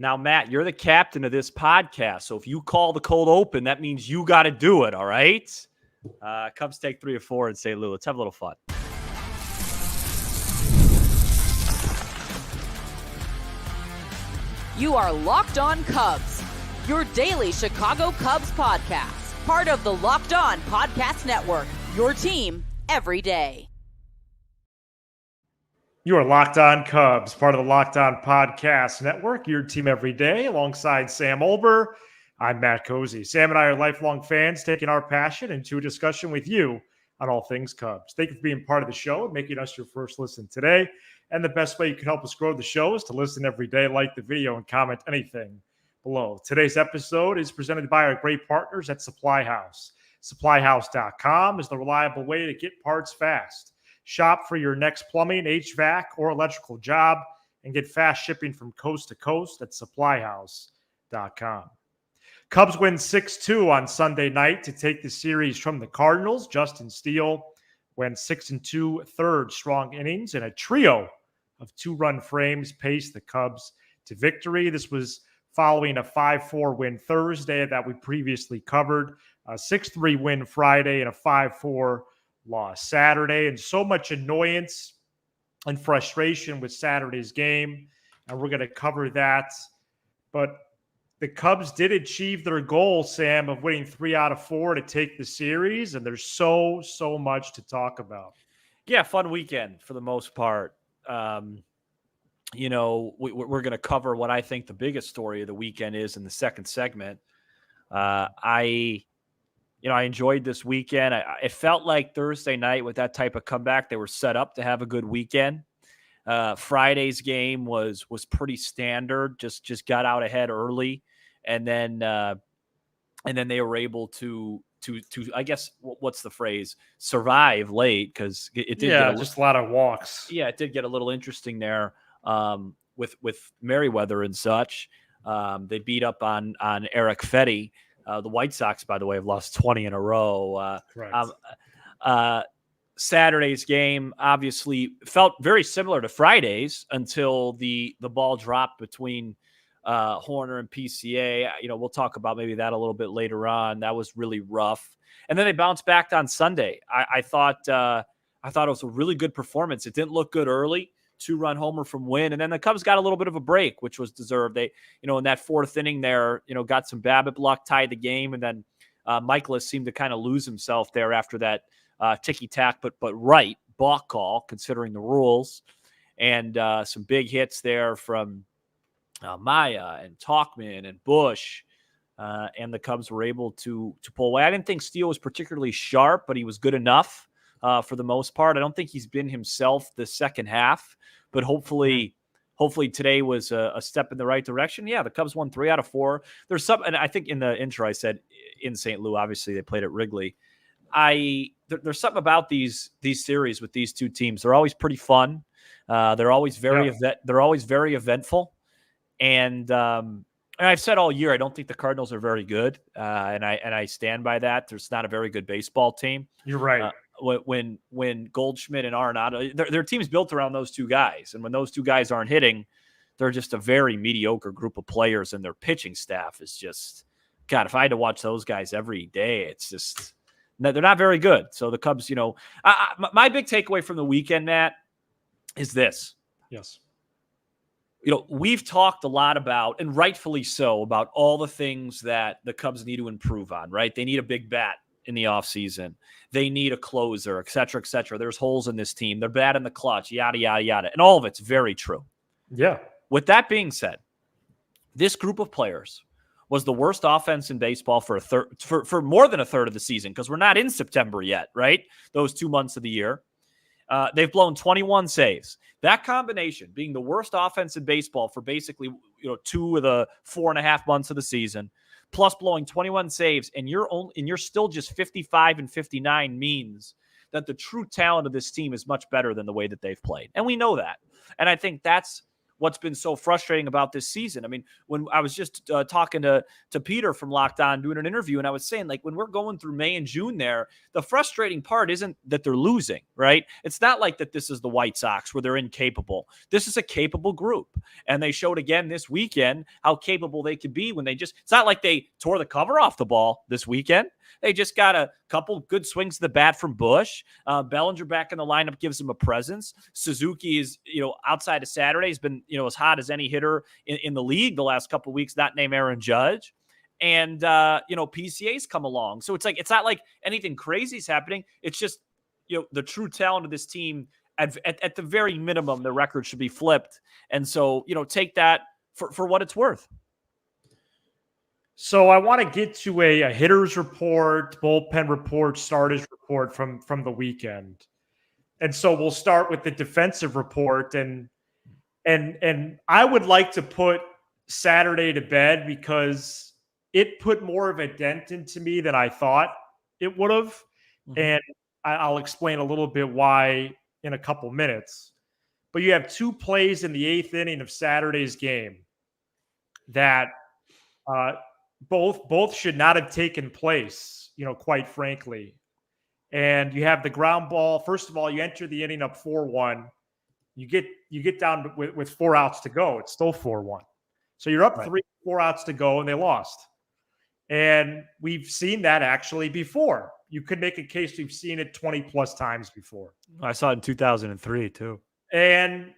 Now, Matt, you're the captain of this podcast, so if you call the cold open, that means you got to do it, all right? Cubs take 3 or 4 in St. Louis. Let's have a little fun. You are Locked On Cubs, your daily Chicago Cubs podcast, part of the Locked On Podcast Network, your team every day. You are Locked On Cubs, part of the Locked On Podcast Network, your team every day, alongside Sam Olber. I'm Matt Cozy. Sam and I are lifelong fans taking our passion into a discussion with you on all things Cubs. Thank you for being part of the show and making us your first listen today. And the best way you can help us grow the show is to listen every day, like the video, and comment anything below. Today's episode is presented by our great partners at Supply House. SupplyHouse.com is the reliable way to get parts fast. Shop for your next plumbing, HVAC, or electrical job and get fast shipping from coast to coast at SupplyHouse.com. Cubs win 6-2 on Sunday night to take the series from the Cardinals. Justin Steele went 6 2/3 strong innings, and a trio of 2-run frames paced the Cubs to victory. This was following a 5-4 win Thursday that we previously covered, a 6-3 win Friday, and a 5-4 loss Saturday. And so much annoyance and frustration with Saturday's game, and we're going to cover that. But the Cubs did achieve their goal, Sam, of winning 3 out of 4 to take the series, and there's so much to talk about. Yeah, fun weekend for the most part. We're going to cover what I think the biggest story of the weekend is in the second segment. I enjoyed this weekend. It felt like Thursday night with that type of comeback, they were set up to have a good weekend. Friday's game was pretty standard. Just got out ahead early, and then they were able to I guess what's the phrase, survive late, because it did get just a lot of walks. Yeah, it did get a little interesting there with Merriweather and such. They beat up on Eric Fetty. The White Sox, by the way, have lost 20 in a row. Saturday's game obviously felt very similar to Friday's until the ball dropped between Horner and PCA. We'll talk about maybe that a little bit later on. That was really rough. And then they bounced back on Sunday. I thought it was a really good performance. It didn't look good early. 2-run homer from Wynn, and then the Cubs got a little bit of a break, which was deserved. They, in that fourth inning there, got some BABIP luck, tied the game, and then Michaelis seemed to kind of lose himself there after that ticky-tack, but right balk call, considering the rules, and some big hits there from Maya and Talkman and Bush, and the Cubs were able to pull away. I didn't think Steele was particularly sharp, but he was good enough. For the most part, I don't think he's been himself the second half, but hopefully today was a step in the right direction. Yeah, the Cubs won 3 out of 4. There's some, and I think in the intro I said in St. Louis, obviously they played at Wrigley. There's something about these series with these two teams. They're always pretty fun. They're always very eventful, and I've said all year I don't think the Cardinals are very good, and I stand by that. There's not a very good baseball team. You're right. When Goldschmidt and Arenado, their team's built around those two guys. And when those two guys aren't hitting, they're just a very mediocre group of players, and their pitching staff is just, God, if I had to watch those guys every day, it's just, they're not very good. So the Cubs, my big takeaway from the weekend, Matt, is this. Yes. We've talked a lot about, and rightfully so, about all the things that the Cubs need to improve on, right? They need a big bat in the offseason. They need a closer, et cetera, et cetera. There's holes in this team. They're bad in the clutch, yada, yada, yada. And all of it's very true. Yeah. With that being said, this group of players was the worst offense in baseball for more than a third of the season, because we're not in September yet, right? Those 2 months of the year. They've blown 21 saves. That combination, being the worst offense in baseball for basically 2 of the 4.5 months of the season, plus blowing 21 saves, and you're still just 55 and 59, means that the true talent of this team is much better than the way that they've played. And we know that. And I think that's what's been so frustrating about this season. I mean, when I was just talking to Peter from Locked On doing an interview, and I was saying, like, when we're going through May and June there, the frustrating part isn't that they're losing, right? It's not like that this is the White Sox where they're incapable. This is a capable group. And they showed again this weekend how capable they could be when it's not like they tore the cover off the ball this weekend. They just got a couple good swings to the bat from Bush. Bellinger back in the lineup gives them a presence. Suzuki is, outside of Saturday, has been, as hot as any hitter in the league the last couple of weeks, not named Aaron Judge. And, PCA's come along. So it's not like anything crazy is happening. It's just, the true talent of this team, at the very minimum, the record should be flipped. And so, take that for what it's worth. So I want to get to a hitter's report, bullpen report, starters report from the weekend. And so we'll start with the defensive report. And I would like to put Saturday to bed because it put more of a dent into me than I thought it would have. Mm-hmm. And I'll explain a little bit why in a couple minutes. But you have two plays in the 8th inning of Saturday's game that both should not have taken place, quite frankly. And you have the ground ball. First of all, you enter the inning up 4-1. You get down with 4 outs to go. It's still 4-1. So you're up right. 4 outs to go, and they lost. And we've seen that actually before. You could make a case we've seen it 20 plus times before. I saw it in 2003 too. And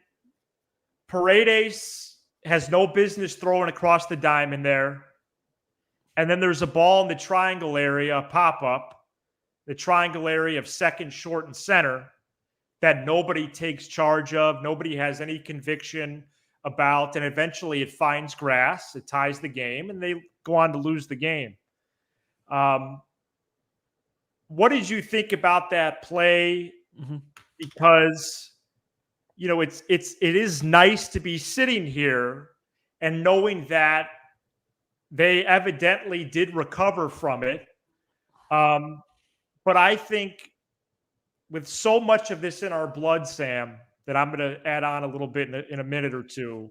Paredes has no business throwing across the diamond there. And then there's a ball in the triangle area, a pop-up, the triangle area of second, short, and center that nobody takes charge of, nobody has any conviction about, and eventually it finds grass, it ties the game, and they go on to lose the game. What did you think about that play? Mm-hmm. Because, it is nice to be sitting here and knowing that they evidently did recover from it. But I think with so much of this in our blood, Sam, that I'm going to add on a little bit in a minute or two,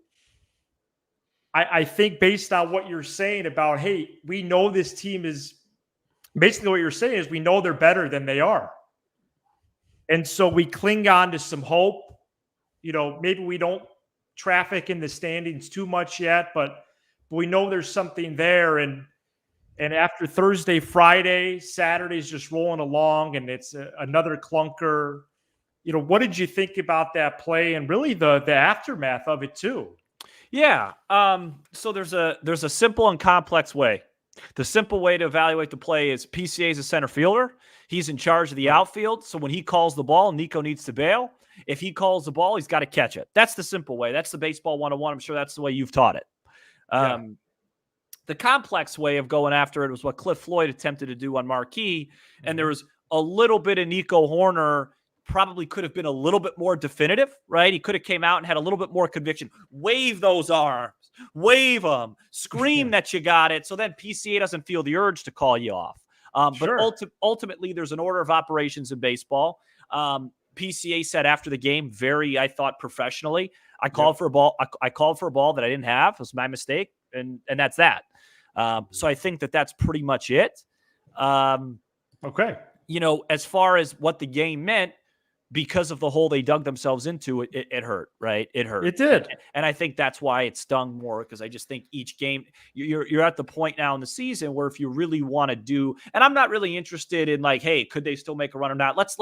I think based on what you're saying about, hey, we know this team is – basically what you're saying is we know they're better than they are. And so we cling on to some hope. Maybe we don't traffic in the standings too much yet, but we know there's something there. And after Thursday, Friday, Saturday's just rolling along, and it's another clunker. What did you think about that play and really the aftermath of it too? Yeah. So there's a simple and complex way. The simple way to evaluate the play is PCA is a center fielder. He's in charge of the outfield. So when he calls the ball, Nico needs to bail. If he calls the ball, he's got to catch it. That's the simple way. That's the baseball 101. I'm sure that's the way you've taught it. The complex way of going after it was what Cliff Floyd attempted to do on Marquee. And there was a little bit of Nico Hoerner probably could have been a little bit more definitive, right? He could have came out and had a little bit more conviction. Wave those arms, wave them, scream that you got it. So then PCA doesn't feel the urge to call you off. But ultimately, there's an order of operations in baseball. PCA said after the game, I thought professionally, I called for a ball. I called for a ball that I didn't have. It was my mistake. And that's that. So I think that's pretty much it. Okay. As far as what the game meant, because of the hole they dug themselves into, it hurt, right? It hurt. It did. And I think that's why it stung more, because I just think each game, you're at the point now in the season where if you really want to do, and I'm not really interested in like, hey, could they still make a run or not? Let's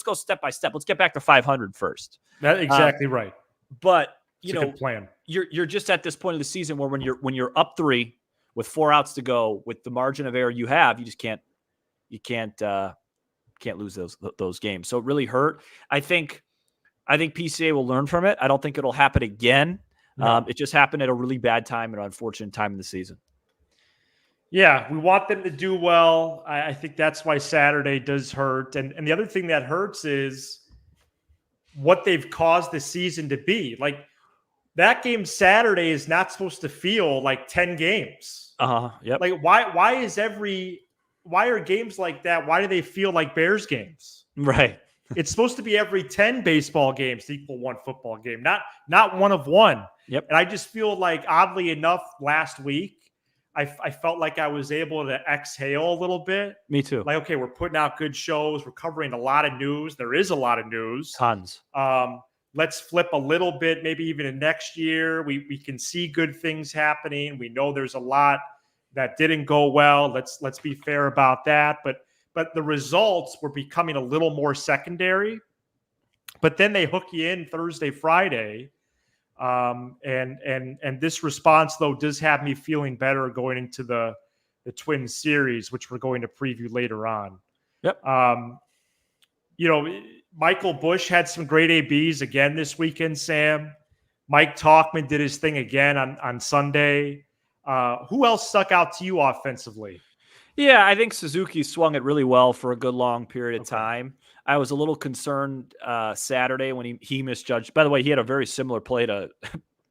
go step by step. Let's get back to 500 first. That's exactly right. But it's a good plan. You're just at this point of the season where when you're up 3 with 4 outs to go, with the margin of error you have, you just can't lose those games. So it really hurt. I think PCA will learn from it. I don't think it'll happen again. No. It just happened at a really bad time and an unfortunate time in the season. Yeah, we want them to do well. I think that's why Saturday does hurt. And the other thing that hurts is what they've caused the season to be. Like, that game Saturday is not supposed to feel like 10 games. Yep. Like, why are games like that? Why do they feel like Bears games? Right. It's supposed to be every 10 baseball games to equal one football game, not one of one. Yep. And I just feel like, oddly enough, last week, I felt like I was able to exhale a little bit. Me too. Like, okay, we're putting out good shows. We're covering a lot of news. There is a lot of news. Tons. Let's flip a little bit, maybe even in next year. We can see good things happening. We know there's a lot that didn't go well. Let's be fair about that. But the results were becoming a little more secondary. But then they hook you in Thursday, Friday. And this response, though, does have me feeling better going into the Twins series, which we're going to preview later on. Yep. Michael Busch had some great ABs again this weekend, Sam. Mike Tauchman did his thing again on Sunday. Who else stuck out to you offensively? Yeah, I think Suzuki swung it really well for a good long period of time. I was a little concerned Saturday when he misjudged. By the way, he had a very similar play to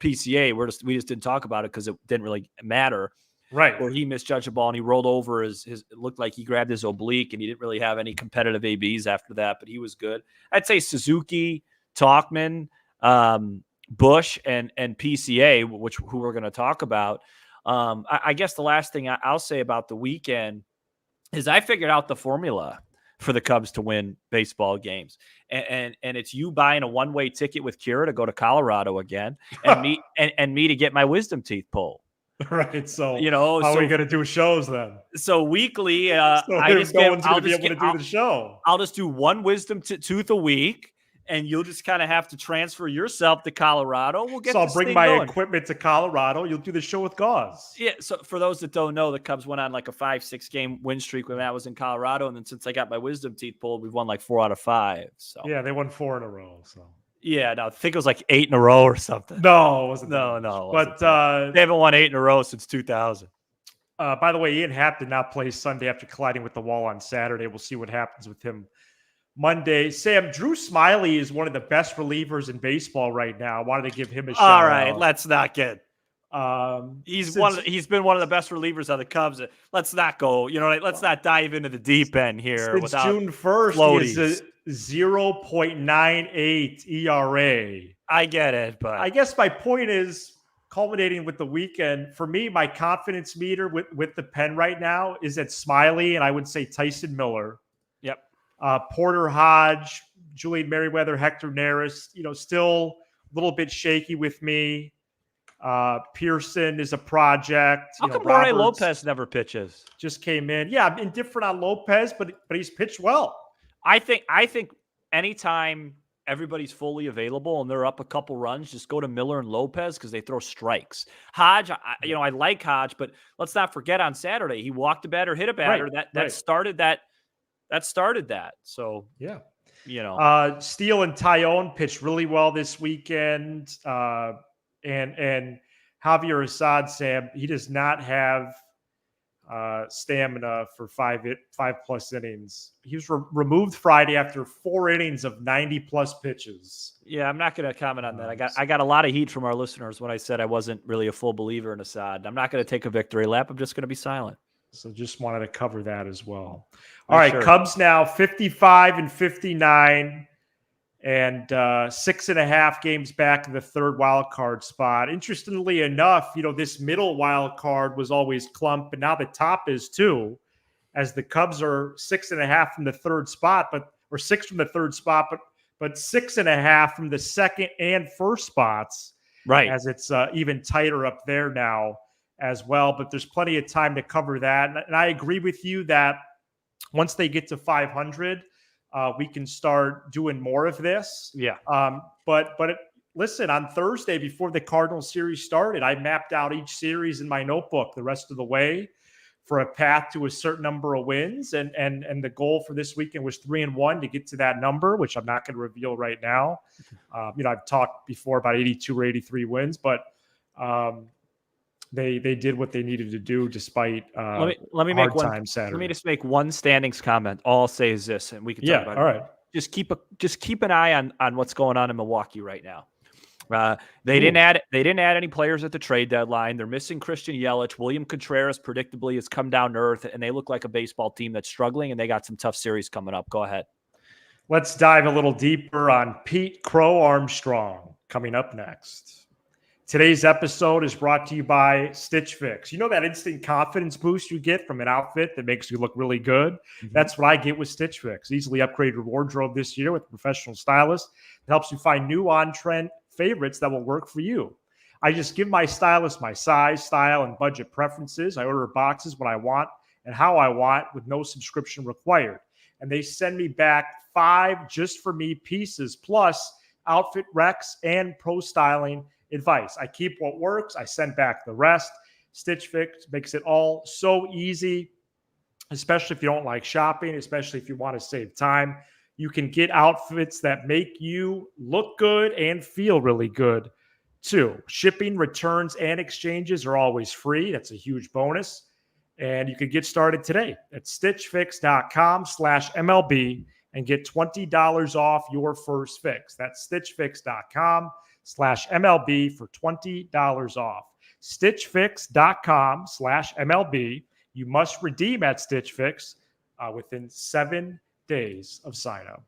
PCA. We just didn't talk about it because it didn't really matter. Right. Where he misjudged a ball and he rolled over his it looked like he grabbed his oblique and he didn't really have any competitive ABs after that, but he was good. I'd say Suzuki, Tauchman, Busch, and PCA, who we're going to talk about. I guess the last thing I'll say about the weekend is I figured out the formula for the Cubs to win baseball games. And it's you buying a one-way ticket with Kira to go to Colorado again and me to get my wisdom teeth pulled. Right. So, how are we going to do shows then? So weekly, so I'll just do the show. I'll just do one wisdom tooth a week, and you'll just kind of have to transfer yourself to Colorado. We'll get. So I'll bring my equipment to Colorado. You'll do the show with Gauze. Yeah. So for those that don't know, the Cubs went on like a 5-6 game win streak when I was in Colorado, and then since I got my wisdom teeth pulled, we've won like 4 out of 5. So yeah, they won 4 in a row. So. Yeah, no, I think it was like 8 in a row or something. No, it wasn't. No. But they haven't won 8 in a row since 2000. By the way, Ian Happ did not play Sunday after colliding with the wall on Saturday. We'll see what happens with him Monday. Sam, Drew Smyly is one of the best relievers in baseball right now. I wanted to give him a shout out. All right, let's not get. He's been one of the best relievers of the Cubs. Let's not go. Let's not dive into the deep end here. Since June 1st, he is a 0.98 ERA. I get it, but I guess my point is, culminating with the weekend, for me, my confidence meter with the pen right now is at Smyly, and I would say Tyson Miller. Yep. Porter Hodge, Julian Merriweather, Hector Neris, still a little bit shaky with me. Pearson is a project. How come Jorge Lopez never pitches? Just came in. Yeah, I'm indifferent on Lopez, but he's pitched well. I think anytime everybody's fully available and they're up a couple runs, just go to Miller and Lopez because they throw strikes. Hodge, I like Hodge, but let's not forget on Saturday he walked a batter, hit a batter. That started that. That started that. So yeah, Steele and Tyone pitched really well this weekend. And Javier Assad, Sam, he does not have stamina for 5+ innings. He was removed Friday after 4 innings of 90+ pitches. Yeah, I'm not going to comment on that. I got a lot of heat from our listeners when I said I wasn't really a full believer in Assad. I'm not going to take a victory lap. I'm just going to be silent. So just wanted to cover that as well. All right, sure. Cubs now 55-59. And 6.5 games back in the third wild card spot. Interestingly enough, this middle wild card was always clumped, but now the top is too, as the Cubs are 6.5 from the third spot, or 6 from the third spot, but 6.5 from the second and first spots. Right. As it's even tighter up there now as well. But there's plenty of time to cover that. And I agree with you that once they get to 500, we can start doing more of this. Yeah. Listen, on Thursday before the Cardinals series started, I mapped out each series in my notebook the rest of the way for a path to a certain number of wins. And the goal for this weekend was 3-1 to get to that number, which I'm not going to reveal right now. I've talked before about 82 or 83 wins, but they did what they needed to do despite let me hard time Saturday. Let me just make one standings comment. All I'll say is this, and we can talk about all it. Right. Just keep an eye on what's going on in Milwaukee right now. They didn't add any players at the trade deadline. They're missing Christian Yelich. William Contreras predictably has come down to earth, and they look like a baseball team that's struggling, and they got some tough series coming up. Go ahead. Let's dive a little deeper on Pete Crow-Armstrong coming up next. Today's episode is brought to you by Stitch Fix. You know that instant confidence boost you get from an outfit that makes you look really good? Mm-hmm. That's what I get with Stitch Fix. Easily upgrade your wardrobe this year with a professional stylist that helps you find new on-trend favorites that will work for you. I just give my stylist my size, style, and budget preferences. I order boxes when I want and how I want with no subscription required. And they send me back 5 just for me pieces, plus outfit recs and pro styling advice. I keep what works. I send back the rest. Stitch Fix makes it all so easy, especially if you don't like shopping, especially if you want to save time. You can get outfits that make you look good and feel really good too. Shipping, returns, and exchanges are always free. That's a huge bonus. And you can get started today at stitchfix.com/MLB and get $20 off your first fix. That's stitchfix.com/MLB for $20 off. Stitchfix.com/MLB. You must redeem at Stitch Fix within 7 days of sign up.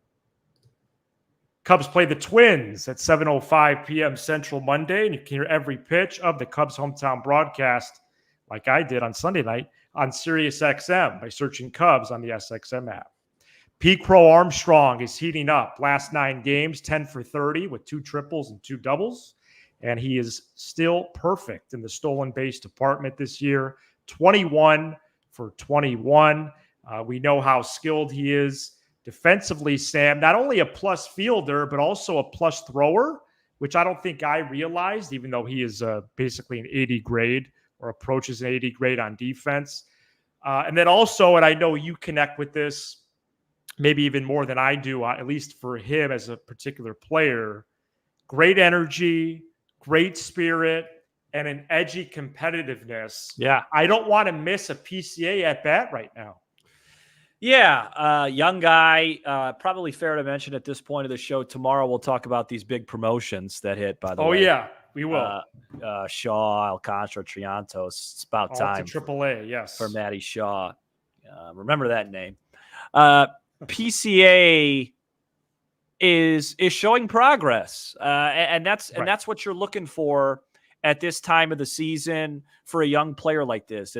Cubs play the Twins at 7:05 p.m. Central Monday, and you can hear every pitch of the Cubs hometown broadcast like I did on Sunday night on SiriusXM by searching Cubs on the SXM app. Crow-Armstrong is heating up. Last 9 games, 10 for 30 with 2 triples and 2 doubles. And he is still perfect in the stolen base department this year. 21 for 21. We know how skilled he is defensively, Sam. Not only a plus fielder, but also a plus thrower, which I don't think I realized, even though he is basically an 80 grade or approaches an 80 grade on defense. And then also, and I know you connect with this, maybe even more than I do, at least for him as a particular player, great energy, great spirit, and an edgy competitiveness. Yeah. I don't want to miss a PCA at bat right now. Yeah. Young guy, probably fair to mention at this point of the show. Tomorrow we'll talk about these big promotions that hit, by the way. Oh, yeah, we will. Shaw, Alcantara, Triantos. It's about all time. To AAA, yes. For Matty Shaw. Remember that name. PCA is showing progress, and that's what you're looking for at this time of the season for a young player like this.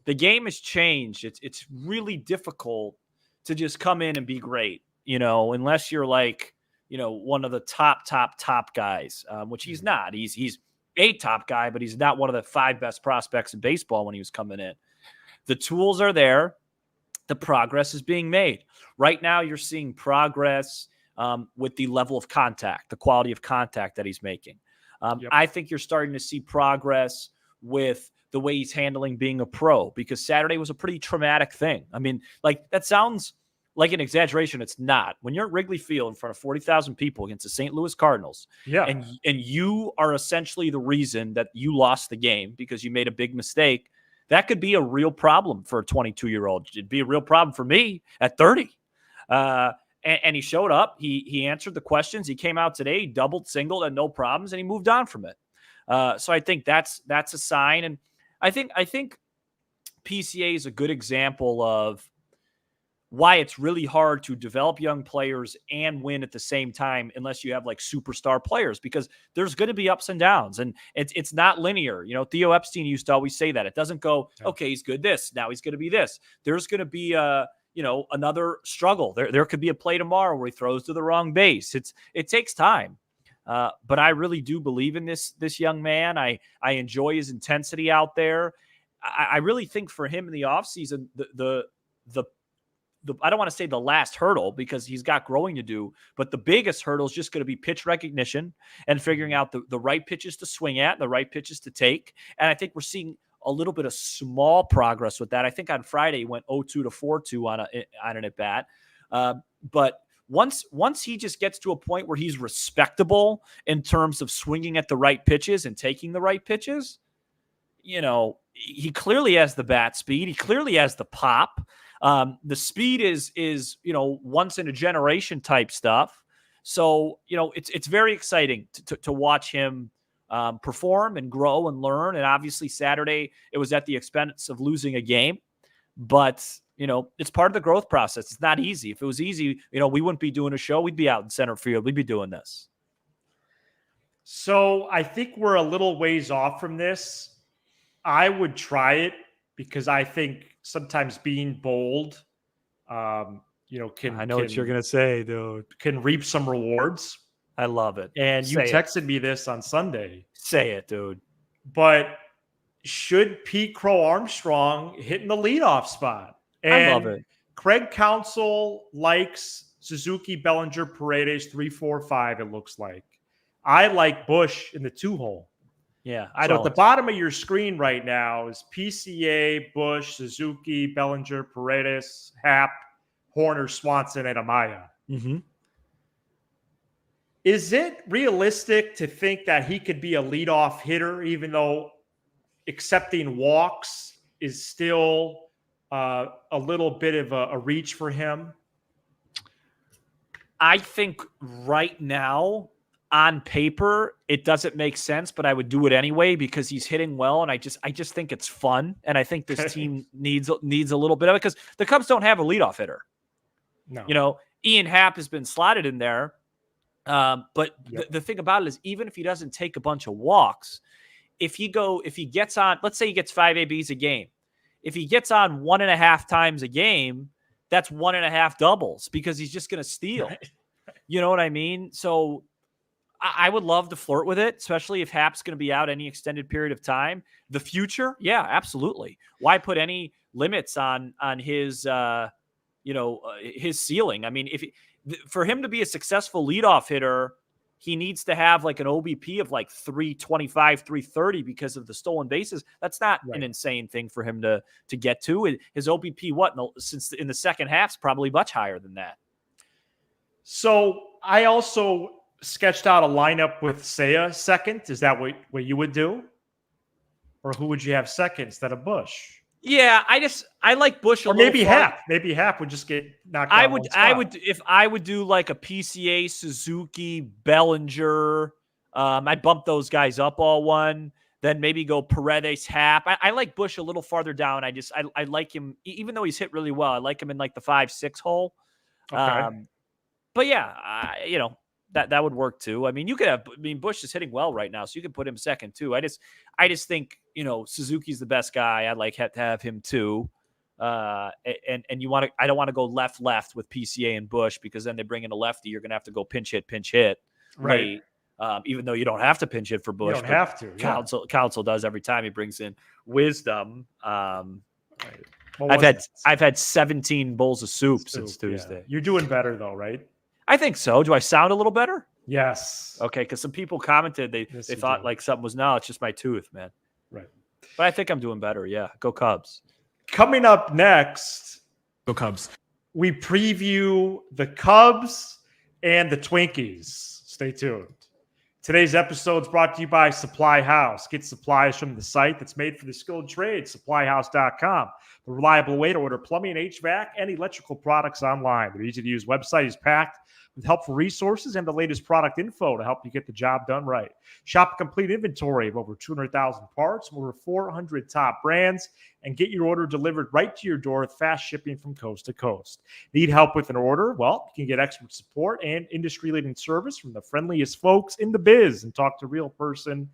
The game has changed. It's really difficult to just come in and be great, unless you're like one of the top guys, which he's not. He's a top guy, but he's not one of the 5 best prospects in baseball when he was coming in. The tools are there. The progress is being made. Right now, you're seeing progress with the level of contact, the quality of contact that he's making. Yep. I think you're starting to see progress with the way he's handling being a pro, because Saturday was a pretty traumatic thing. I mean, like, that sounds like an exaggeration. It's not. When you're at Wrigley Field in front of 40,000 people against the St. Louis Cardinals, and you are essentially the reason that you lost the game because you made a big mistake, that could be a real problem for a 22-year-old. It'd be a real problem for me at 30. And he showed up. He answered the questions. He came out today, he doubled, singled, and no problems, and he moved on from it. So I think that's a sign. And I think PCA is a good example of why it's really hard to develop young players and win at the same time unless you have like superstar players, because there's going to be ups and downs, and it's not linear. Theo Epstein used to always say that. It doesn't go, okay, he's good this, now he's going to be this. There's going to be another struggle. There could be a play tomorrow where he throws to the wrong base. It takes time. But I really do believe in this young man. I enjoy his intensity out there. I really think for him in the offseason, the I don't want to say the last hurdle, because he's got growing to do, but the biggest hurdle is just going to be pitch recognition and figuring out the right pitches to swing at, the right pitches to take. And I think we're seeing a little bit of small progress with that. I think on Friday he went 0-2 to 4-2 on an at bat. But once he just gets to a point where he's respectable in terms of swinging at the right pitches and taking the right pitches, he clearly has the bat speed. He clearly has the pop. The speed is once in a generation type stuff. So, it's very exciting to watch him perform and grow and learn. And obviously Saturday, it was at the expense of losing a game, but it's part of the growth process. It's not easy. If it was easy, we wouldn't be doing a show. We'd be out in center field. We'd be doing this. So I think we're a little ways off from this. I would try it because I think sometimes being bold, I know what you're going to say, dude. can reap some rewards. I love it. And you Say it. texted me this on Sunday. Say it, dude. But should Pete Crow-Armstrong hit in the leadoff spot? And I love it. Craig Counsell likes Suzuki, Bellinger, Paredes 3, 4, 5, it looks like. I like Bush in the 2-hole. Yeah. So at the bottom of your screen right now is PCA, Bush, Suzuki, Bellinger, Paredes, Happ, Horner, Swanson, and Amaya. Mm-hmm. Is it realistic to think that he could be a leadoff hitter, even though accepting walks is still a little bit of a reach for him? I think right now, on paper, it doesn't make sense, but I would do it anyway because he's hitting well, and I just think it's fun, and I think this team needs a little bit of it because the Cubs don't have a leadoff hitter. No. Ian Happ has been slotted in there, but the thing about it is, even if he doesn't take a bunch of walks, if he gets on, let's say he gets 5 ABs a game, if he gets on 1.5 times a game, that's 1.5 doubles because he's just going to steal. Right. You know what I mean? So I would love to flirt with it, especially if Happ's going to be out any extended period of time. The future, yeah, absolutely. Why put any limits on his his ceiling? I mean, for him to be a successful leadoff hitter, he needs to have like an OBP of like 325, 330 because of the stolen bases. That's not an insane thing for him to get to. His OBP, since in the second half, is probably much higher than that. So I also sketched out a lineup with Seiya second. Is that what you would do? Or who would you have second instead of Bush? Yeah, I like Bush a or little. Maybe Happ. Maybe Happ would just get knocked out. I would do like a PCA, Suzuki, Bellinger. I'd bump those guys up all one. Then maybe go Paredes, Happ. I like Bush a little farther down. I like him, even though he's hit really well. I like him in like the 5-6 hole. Okay. But yeah, that would work too. I mean, Bush is hitting well right now, so you can put him second too. I just think, Suzuki's the best guy. I'd like to have him too. And I don't want to go left with PCA and Bush because then they bring in a lefty. You're going to have to go pinch hit. Right. Even though you don't have to pinch hit for Bush. You don't have to. Yeah. Counsell does every time he brings in Wisdom. Right. I've had 17 bowls of soup since Tuesday. Yeah. You're doing better though, right? I think so. Do I sound a little better? Yes. Okay, because some people commented they thought like something was it's just my tooth, man. Right. But I think I'm doing better. Yeah. Go Cubs. Coming up next, go Cubs. We preview the Cubs and the Twinkies. Stay tuned. Today's episode is brought to you by Supply House. Get supplies from the site that's made for the skilled trade, supplyhouse.com. The reliable way to order plumbing, HVAC, and electrical products online. Their easy-to-use website is packed with helpful resources and the latest product info to help you get the job done right. Shop a complete inventory of over 200,000 parts, over 400 top brands, and get your order delivered right to your door with fast shipping from coast to coast. Need help with an order? Well, you can get expert support and industry-leading service from the friendliest folks in the biz and talk to a real person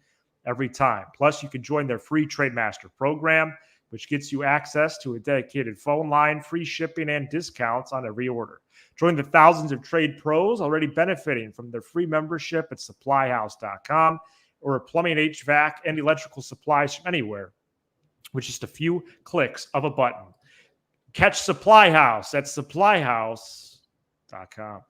every time. Plus, you can join their free Trademaster program, which gets you access to a dedicated phone line, free shipping, and discounts on every order. Join the thousands of trade pros already benefiting from their free membership at supplyhouse.com or plumbing, HVAC, and electrical supplies from anywhere with just a few clicks of a button. Catch Supply House at supplyhouse.com.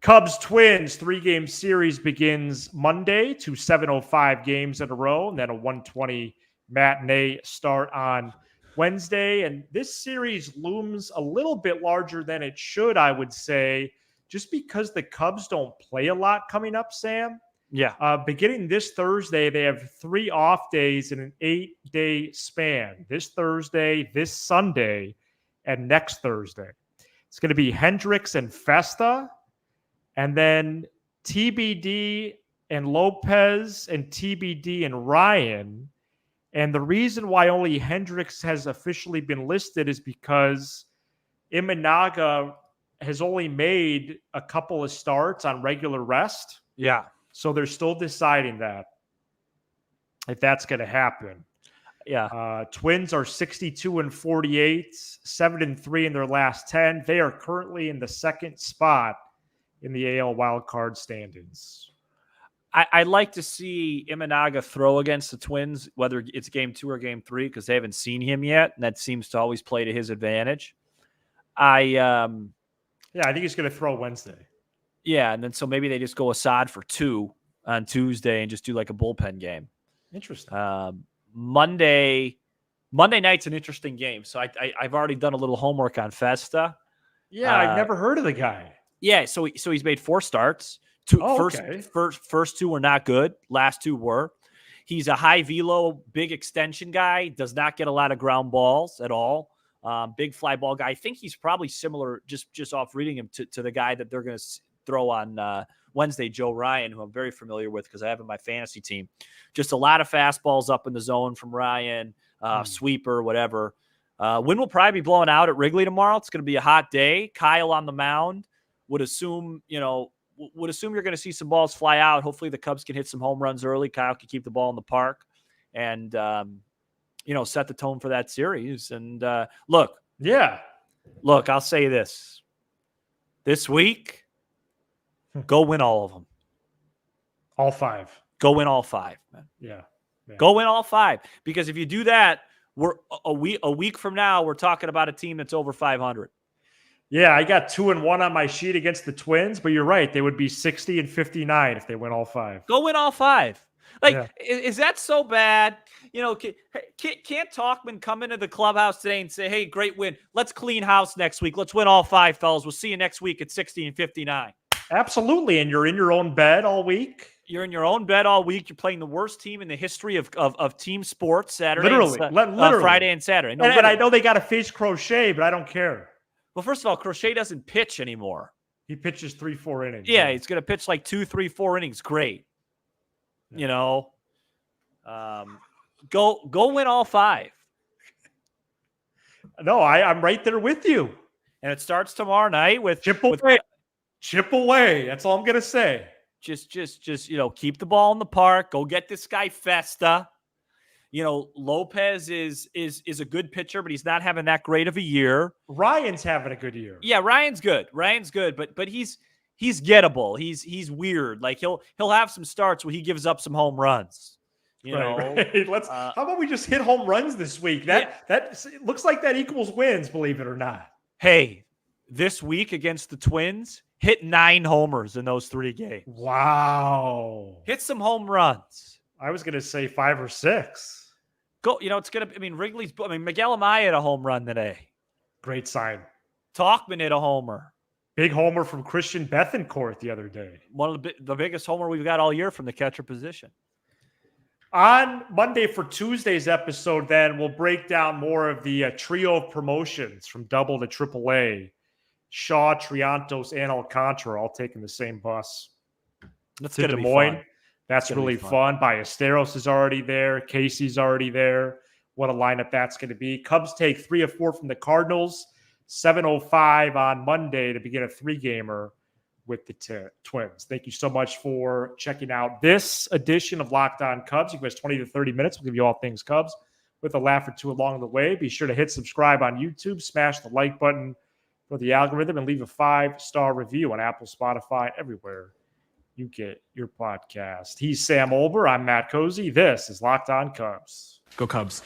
Cubs Twins 3-game series begins Monday, 2 7:05 games in a row, and then a 1:20 matinee start on Wednesday. And this series looms a little bit larger than it should, I would say, just because the Cubs don't play a lot coming up, Sam. Yeah. Beginning this Thursday, they have 3 off days in an 8-day span. This Thursday, this Sunday, and next Thursday. It's going to be Hendricks and Festa, and then TBD and Lopez, and TBD and Ryan. And the reason why only Hendricks has officially been listed is because Imanaga has only made a couple of starts on regular rest. Yeah. So they're still deciding that, if that's going to happen. Yeah. Twins are 62-48, 7-3 in their last 10. They are currently in the second spot in the AL wildcard standings. I'd like to see Imanaga throw against the Twins, whether it's game 2 or game 3, because they haven't seen him yet, and that seems to always play to his advantage. I think he's going to throw Wednesday. Yeah, and then so maybe they just go Assad for 2 on Tuesday and just do like a bullpen game. Interesting. Monday night's an interesting game. So I've already done a little homework on Festa. Yeah, I've never heard of the guy. Yeah, so he's made 4 starts. First 2 were not good. Last 2 were. He's a high velo, big extension guy. Does not get a lot of ground balls at all. Big fly ball guy. I think he's probably similar, just off reading him, to the guy that they're going to throw on Wednesday, Joe Ryan, who I'm very familiar with because I have in my fantasy team. Just a lot of fastballs up in the zone from Ryan, sweeper, whatever. Wind will probably be blowing out at Wrigley tomorrow. It's going to be a hot day. Kyle on the mound. Would assume you're going to see some balls fly out. Hopefully the Cubs can hit some home runs early. Kyle can keep the ball in the park and, set the tone for that series. And look, I'll say this week, go win all of them. All 5. Go win all 5, man. Yeah. Go win all 5. Because if you do that, we're a week from now, we're talking about a team that's over 500. Yeah, I got 2-1 on my sheet against the Twins, but you're right. They would be 60-59 if they win all 5. Go win all 5. Is that so bad? Can't Talkman come into the clubhouse today and say, hey, great win. Let's clean house next week. Let's win all 5, fellas. We'll see you next week at 60-59. Absolutely. And you're in your own bed all week. You're in your own bed all week. You're playing the worst team in the history of team sports Saturday, literally. Friday and Saturday. No, and I know they got to face Crochet, but I don't care. Well, first of all, Crochet doesn't pitch anymore. He pitches 3-4 innings. Yeah, he's going to pitch like 2, 3, 4 innings. Great. Yeah. Go win all 5. No, I'm right there with you. And it starts tomorrow night with chip away. Chip away. That's all I'm going to say. Just keep the ball in the park. Go get this guy Festa. Lopez is a good pitcher, but he's not having that great of a year. Ryan's having a good year. Yeah, Ryan's good, but he's gettable. He's weird. Like he'll have some starts where he gives up some home runs. Right. How about we just hit home runs this week? That looks like that equals wins, believe it or not. Hey, this week against the Twins, hit 9 homers in those 3 games. Wow. Hit some home runs. I was going to say 5 or 6. Go, it's going to, Miguel Amaya hit a home run today. Great sign. Talkman hit a homer. Big homer from Christian Bethancourt the other day. One of the biggest homer we've got all year from the catcher position. On Monday for Tuesday's episode, then, we'll break down more of the trio of promotions from double to AAA. Shaw, Triantos, and Alcantara all taking the same bus. That's to going to Des Moines. Be fun. That's really fun. Ballesteros is already there. Casey's already there. What a lineup that's going to be. Cubs take 3 of 4 from the Cardinals. 7:05 on Monday to begin a 3-gamer with the Twins. Thank you so much for checking out this edition of Locked On Cubs. You give us 20 to 30 minutes. We'll give you all things Cubs with a laugh or two along the way. Be sure to hit subscribe on YouTube, smash the like button for the algorithm, and leave a 5-star review on Apple, Spotify, everywhere you get your podcast. He's Sam Olber. I'm Matt Cozy. This is Locked On Cubs. Go Cubs.